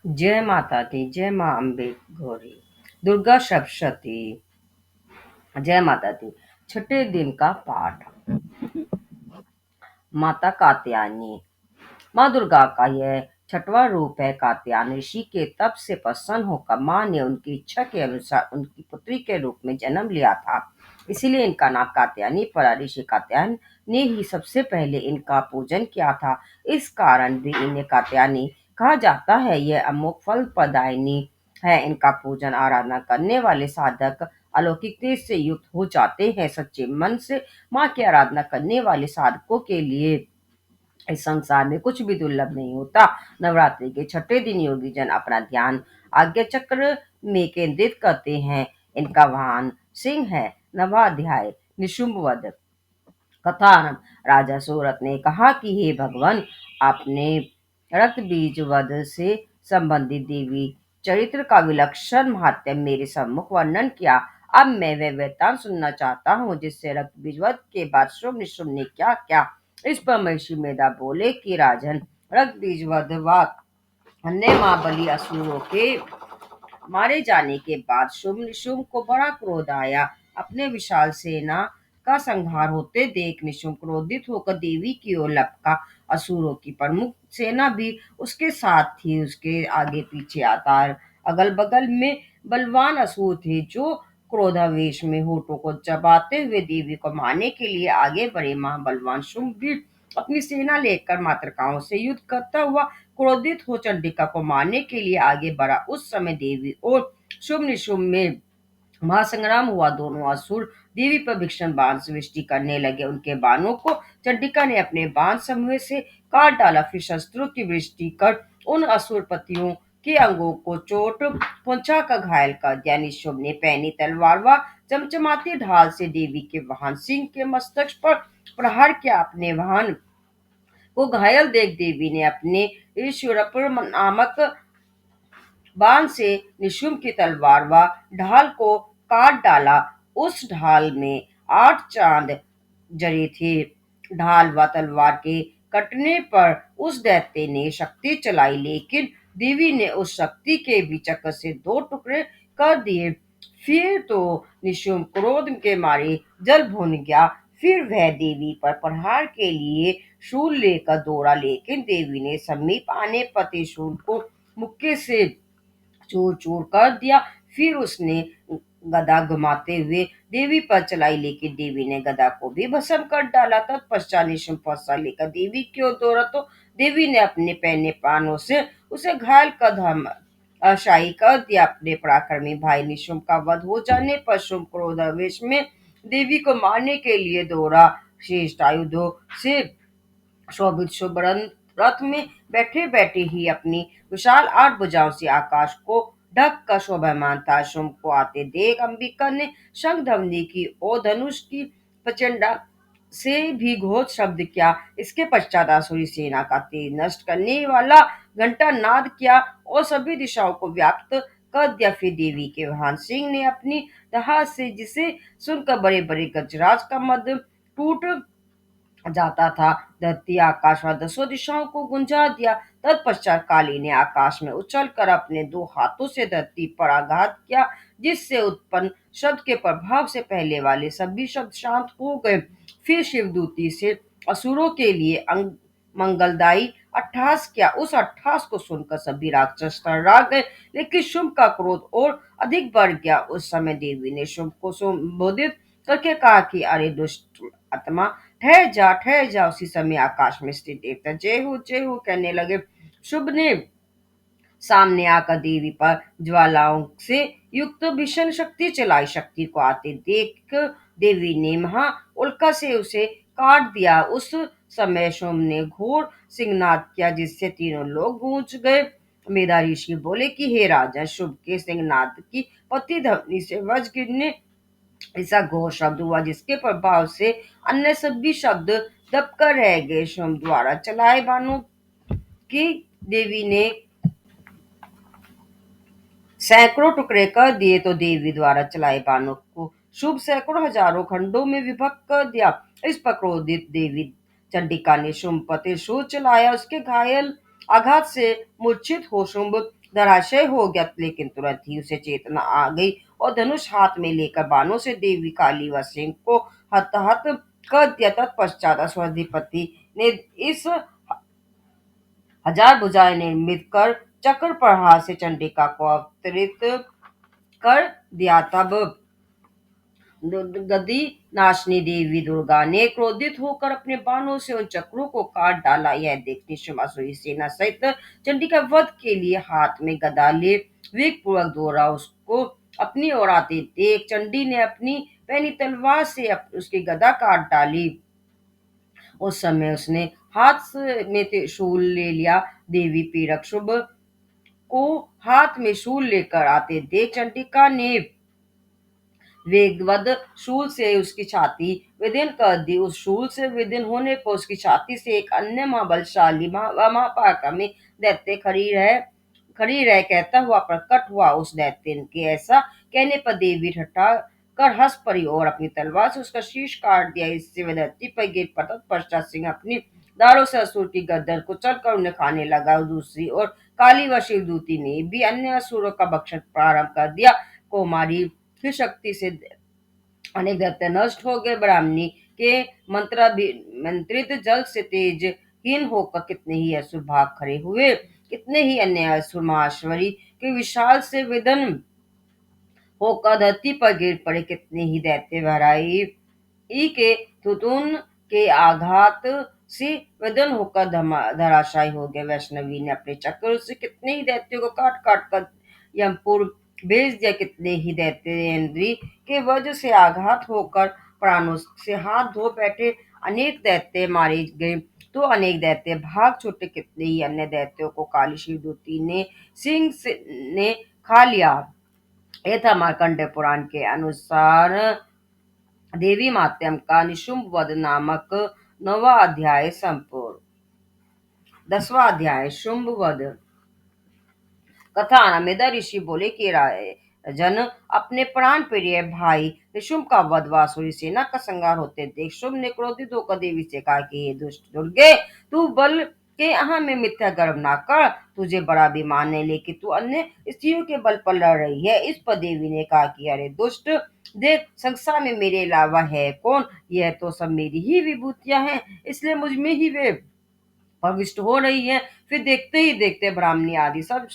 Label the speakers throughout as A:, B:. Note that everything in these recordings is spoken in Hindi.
A: जय माता दी, जय माँ अम्बे गौरी, दुर्गा सप्तशती। जय माता दी। छठे दिन का पाठ। माता कात्यायनी। माँ दुर्गा का यह छठवां रूप है। कात्यायन ऋषि के तप से प्रसन्न होकर माँ ने उनकी इच्छा के अनुसार उनकी पुत्री के रूप में जन्म लिया था। इसीलिए इनका नाम कात्यायनी पड़ा। ऋषि कात्यायन ने ही सबसे पहले इनका पूजन किया था। इस कारण भी इन्हें कात्यायनी कहा जाता है। यह अमोघ फल प्रदायिनी है। इनका पूजन आराधना करने वाले साधक अलौकिक तेज से युक्त हो जाते हैं। सच्चे मन से माँ की आराधना करने वाले साधकों के लिए इस संसार में कुछ भी दुर्लभ नहीं होता। नवरात्रि के छठे दिन योगी जन अपना ध्यान आज्ञा चक्र में केंद्रित करते हैं। इनका वाहन सिंह है। नवा अध्याय। निशुंभ वध। कथा आरंभ। राजा सूरत ने कहा कि हे भगवान, आपने रक्त बीज वध से संबंधित देवी चरित्र का विलक्षण महात्म्य मेरे सम्मुख वर्णन किया। अब मैं वह वृत्तांत सुनना चाहता हूँ जिससे रक्त बीज वध के बाद शुभ निशुंभ ने क्या क्या। इस पर महर्षि मेधा बोले कि राजन, रक्त बीज वध अन्य माँ बलि असुरों के मारे जाने के बाद शुंभ निशुंभ को बड़ा क्रोध आया। अपने विशाल सेना का संहार होते देख निशुंभ क्रोधित होकर देवी की ओर लपका। असुरों की प्रमुख सेना भी उसके साथ थी। उसके आगे पीछे आता अगल बगल में बलवान असुर थे जो क्रोधावेश में होठों को चबाते हुए देवी को मारने के लिए आगे बढ़े। महाबलवान शुंभ भी अपनी सेना लेकर मातृकाओं से युद्ध करता हुआ क्रोधित हो चंडिका को मारने के लिए आगे बढ़ा। उस समय देवी और शुभ निशुंभ में महासंग्राम हुआ। दोनों असुर देवी पर भीषण बाण से वृष्टि करने लगे। उनके बाणों को चंडिका ने अपने बाण समूह से काट डाला। फिर शस्त्रों की वृष्टि कर उन असुर पतियों के अंगों को चोट पहुंचा कर घायल कर दिया। निशुंभ ने पैनी तलवार व चमचमाती ढाल से देवी के वाहन सिंह के मस्तक पर प्रहार किया। अपने वाहन को घायल देख देवी ने अपने ईश्वरपुर नामक बाण से निशुंभ की तलवार व ढाल को काट डाला। उस ढाल में 8 चांद जड़े थे। ढाल व तलवार के कटने पर उस दैत्य ने शक्ति चलाई, लेकिन देवी ने उस शक्ति के भी चक्र से 2 टुकड़े कर दिए। फिर तो निशुंभ क्रोध के मारे जल भुन गया। फिर वह देवी पर प्रहार के लिए शूल लेकर दौड़ा, लेकिन देवी ने समीप आने पर त्रिशूल को मुक्के से चूर चूर कर दिया। फिर उसने गदा घुमाते हुए देवी पर चलाई, लेकिन देवी ने गदा को भी भस्म कर डाला। तत्पश्चात निशुंभ फरसा लेकर देवी की ओर दौड़ा तो देवी ने अपने पहने पानों से उसे घायल कर शाही कर दिया। अपने पराक्रमी भाई निशुंभ का वध हो जाने पर शुंभ क्रोधावेश में देवी को मारने के लिए दौड़ा। श्रेष्ठ आयुधों से शोभित शुभ रथ में बैठे बैठे ही अपनी विशाल 8 भुजाओं से आकाश को ढक कर शोभायमान था। शुंभ को आते देख अंबिका ने शंख ध्वनि की और धनुष की प्रचंडा से भी घोष शब्द किया। इसके पश्चात आसुरी सेना का तेज नष्ट करने वाला घंटा नाद किया और सभी दिशाओं को व्याप्त कर दिया। फिर देवी के वाहन सिंह ने अपनी दहाड़ से, जिसे सुनकर बड़े बड़े गजराज का मद टूट जाता था, धरती आकाश व 10 दिशाओं को गुंजा दिया। तत्पश्चात काली ने आकाश में उछलकर अपने 2 हाथों से धरती पर आघात किया, जिससे उत्पन्न शब्द के प्रभाव से पहले वाले सभी शब्द शांत हो गए। फिर शिवदूती से असुरों के लिए मंगलदायी अट्टहास किया। उस अट्टहास को सुनकर सभी राक्षस थर्रा गए, लेकिन शुंभ का क्रोध और अधिक बढ़ गया। उस समय देवी ने शुंभ को संबोधित करके कहा कि अरे दुष्ट आत्मा, ठहर जा। उसी समय आकाश में स्थित देवता जय हो कहने लगे। शुभ ने सामने आकर देवी पर ज्वालाओं से युक्त भीषण शक्ति चलाई। शक्ति को आते देख देवी ने महा उल्का से उसे काट दिया। उस समय शुंभ ने घोर सिंहनाद किया, जिससे तीनों लोग गूंज गए। मेधा ऋषि बोले कि हे राजा, शुभ के सिंहनाद की प्रतिध्वनि से वज्र गिरने ऐसा घोर शब्द हुआ, जिसके प्रभाव से अन्य सभी शब्द दबकर रह गए। शुंभ द्वारा चलाए बाणों की देवी ने सैकड़ों टुकड़े कर दिए, तो देवी द्वारा चलाए बाणों को शुभ सैकड़ों हजारों खंडों में विभक्त कर दिया। इस पर क्रोधित देवी चंडिका ने शुंभ पर त्रिशूल चलाया। उसके घायल आघात से मूर्छित हो शुंभ धराशय हो गया, लेकिन तुरंत ही उसे चेतना आ गई और धनुष हाथ में लेकर बाणों से देवी काली व सिंह को हताहत कर दिया। तत्पश्चात असुराधिपति ने इस हजार भुजाएं निर्मित कर चक्र प्रहार से चंडिका को अवतरित कर दिया। तब गदी नाशनी देवी दुर्गा ने क्रोधित होकर अपने बाणों से उन चक्रों को काट डाला। यह देखने शुमासुरी सेना सहित चंडिका वध के लिए हाथ में गदा ले वेग पूर्वक दौड़ा। उसको अपनी ओर आते देख चंडी ने अपनी पैनी तलवार से उसकी गदा काट डाली। उस समय उसने हाथ में त्रिशूल ले लिया। देवी पीड़क शुभ को हाथ में शूल लेकर आते देख चंडिका ने वेगवद शूल से उसकी छाती विदीर्ण कर दी। उस शूल से विदीर्ण होने पर उसकी छाती से एक अन्य महाबलशाली महापराक्रमी दैत्य खड़ी रह कहता हुआ प्रकट हुआ। उस दैत्य के ऐसा कहने पर देवी ठट्ठा कर हंस पड़ी और अपनी तलवार से उसका शीश काट दिया। इससे वह धरती पर गिर पड़ा। तत्पश्चात सिंह अपनी दारों से असुर की गर्दन को चलकर उन्हें खाने लगा। दूसरी ओर काली व शिवदूती ने भी अन्य असुरों का भक्षण प्रारंभ कर दिया। कुमारी की शक्ति से अनेक दैत्य नष्ट हो गए। ब्राह्मणी के मंत्रित जल से तेजहीन होकर कितने ही असुर भाग खड़े हुए। कितने ही अन्य असुर माहेश्वरी के विशाल से विदन होकर धरती पर गिर पड़े। कितने ही दैत्य भराई ई के तुतुन के आघात से विदन होकर धराशायी हो गए। वैष्णवी ने अपने चक्र से कितने ही दैत्यों को काट काट कर यमपुर भेज दिया। कितने ही दैत्य इंद्री के वज्र से आघात होकर प्राणों से हाथ धो बैठे। अनेक दैत्य मारे गए तो अनेक दैत्य भाग छूटे। कितने ही अन्य दैत्यों को काली शिवदूती ने ने खा लिया। यह था मार्कंडेय पुराण के अनुसार देवी मात्यम का निशुंभ वध नामक 9वां अध्याय संपूर्ण। 10वां अध्याय शुंभ वध कथा। मेधा ऋषि बोले कि जन अपने प्राण प्रिय भाई निशुंभ का वध व असुरी सेना का संहार होते देख शुंभ ने क्रोधित होकर देवी से कहा कि हे दुष्ट दुर्गे, तू बल के अहम में मिथ्या गर्व ना कर। तुझे बड़ा अभिमान है, लेकिन तू अन्य स्त्रियों के बल पर लड़ रही है। इस पर देवी ने कहा कि अरे दुष्ट, देख संसार में मेरे अलावा है कौन। यह तो सब मेरी ही विभूतियां हैं, इसलिए मुझ में ही वे प्रविष्ट हो रही है। फिर देखते ही देखते ब्राह्मणी आदि सब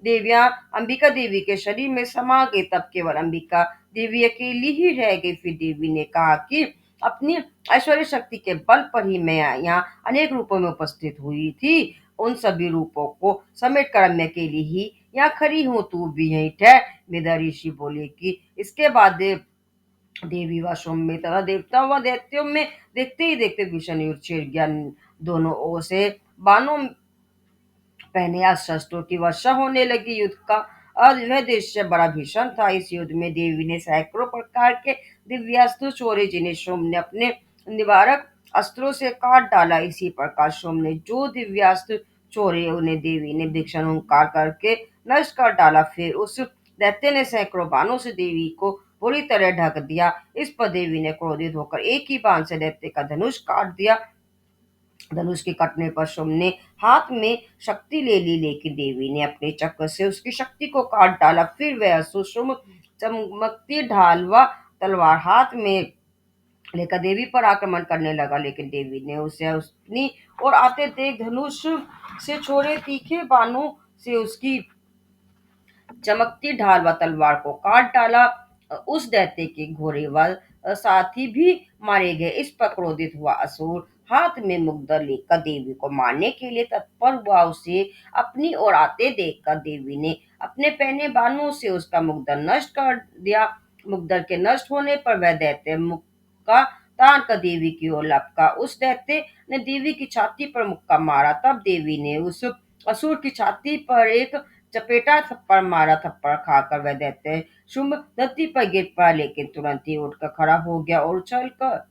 A: देवियां अंबिका देवी के शरीर में समा गई। तब केवल अंबिका देवी अकेली ही रह गई। फिर देवी ने कहा कि अपनी ऐश्वर्य शक्ति के बल पर ही मैं यहाँ अनेक रूपों में उपस्थित हुई थी। उन सभी रूपों को समेट कर मैं अकेली ही यहाँ खड़ी हूँ, तू भी यहीं ठहर। मेधा ऋषि बोले कि इसके बाद देवी व शुंभ में तथा देवताओं व दैत्यों में देखते ही देखते भीषण युद्ध छिड़ गया। दोनों ओर से बाणों पहने शस्त्रों की वर्षा होने लगी। युद्ध का वह दृश्य बड़ा भीषण था। इस युद्ध में देवी ने सैकड़ों प्रकार के दिव्यास्त्र छोड़े, जिन्हें शुंभ ने अपने निवारक अस्त्रों से काट डाला। इसी प्रकार शुंभ ने जो दिव्यास्त्र छोड़े उन्हें देवी ने भीषण हुंकार करके नष्ट कर डाला। फिर उस दैत्य ने सैकड़ों बाणों से देवी को पूरी तरह ढक दिया। इस पर देवी ने क्रोधित होकर एक ही बाण से दैत्य का धनुष काट दिया। धनुष के कटने पर शुंभ ने हाथ में शक्ति ले ली, लेकिन देवी ने अपने चक्र से उसकी शक्ति को काट डाला। फिर वह असुर शुंभ चमकती ढाल व तलवार हाथ में लेकर देवी पर आक्रमण करने लगा, लेकिन देवी ने उसे अपनी ओर आते देख धनुष से छोड़े तीखे बाणों से उसकी चमकती ढाल व तलवार को काट डाला। उस दैत्य के घोड़े व साथी भी मारे गए। इस पर क्रोधित हुआ असुर हाथ में मुग्दर लेकर देवी को मारने के लिए तत्पर हुआ। उसे अपनी ओर आते देखकर देवी ने अपने पहने बाणों से उसका मुग्दर नष्ट कर दिया। मुग्दर के नष्ट होने पर वह दैत्य मुक्का तान कर देवी की ओर लपका। उस दैत्य ने देवी की छाती पर मुक्का मारा। तब देवी ने उस असुर की छाती पर एक चपेटा थप्पड़ मारा। थप्पड़ खाकर वह दैत्य शुंभ धरती पर गिर पड़ा, लेकिन तुरंत ही उठकर खड़ा हो गया और उछल कर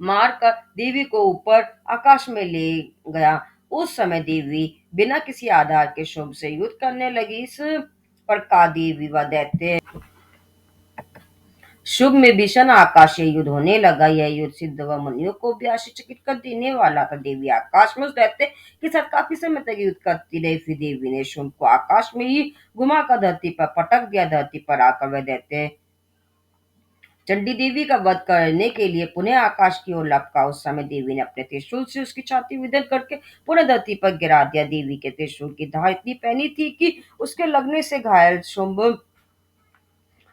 A: मार कर देवी को ऊपर आकाश में ले गया। उस समय देवी बिना किसी आधार के शुंभ से युद्ध करने लगी। इस प्रकार देवी व दैत्य शुभ में भीषण आकाशीय युद्ध होने लगा। यह युद्ध सिद्ध व मुनियों को भी आश्चर्यचकित कर देने वाला था। देवी आकाश में उस दैत्य के साथ काफी समय तक युद्ध करती रही। फिर देवी ने शुभ को आकाश में ही घुमाकर धरती पर पटक दिया। धरती पर आकर वह दैत्य चंडी देवी का वध करने के लिए पुनः आकाश की ओर लपका। उस समय देवी ने अपने त्रिशूल से उसकी छाती विदल करके पुनः धरती पर गिरा दिया। देवी के त्रिशूल की धार इतनी पैनी थी कि उसके लगने से घायल शुंभ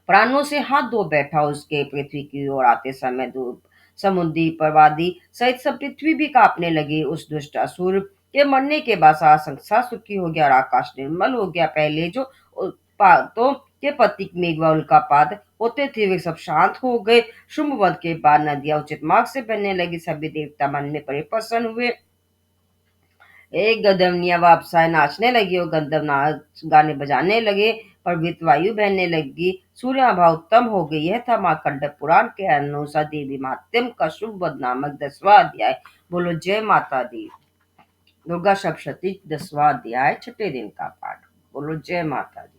A: प्राणों से हाथ धो बैठा। उसके पृथ्वी की ओर आते समय धूप समुद्री प्रवादी सहित सब पृथ्वी भी कांपने लगी। उस दुष्ट असुर के मरने के बाद सारा संसार सुखी हो गया और आकाश निर्मल हो गया। पहले जो उत्पातों के प्रतीक मेघ व उल्कापात होते थे वे सब शांत हो गए। शुंभ वध के बाद नदियां उचित मार्ग से बहने लगी। सभी देवता मन में बड़े प्रसन्न हुए। एक गंधर्वनियां व अप्सराएं नाचने लगी और गंधर्व नाच गाने बजाने लगे। पवित्र वायु बहने लगी। सूर्य आभा उत्तम हो गई। यह था मार्कंड पुराण के अनुसार देवी महात्म्य का शुभ वध नामक 10वां अध्याय। बोलो जय माता दी। दुर्गा सप्तशती 10वां अध्याय छठे दिन का पाठ। बोलो जय माता दी।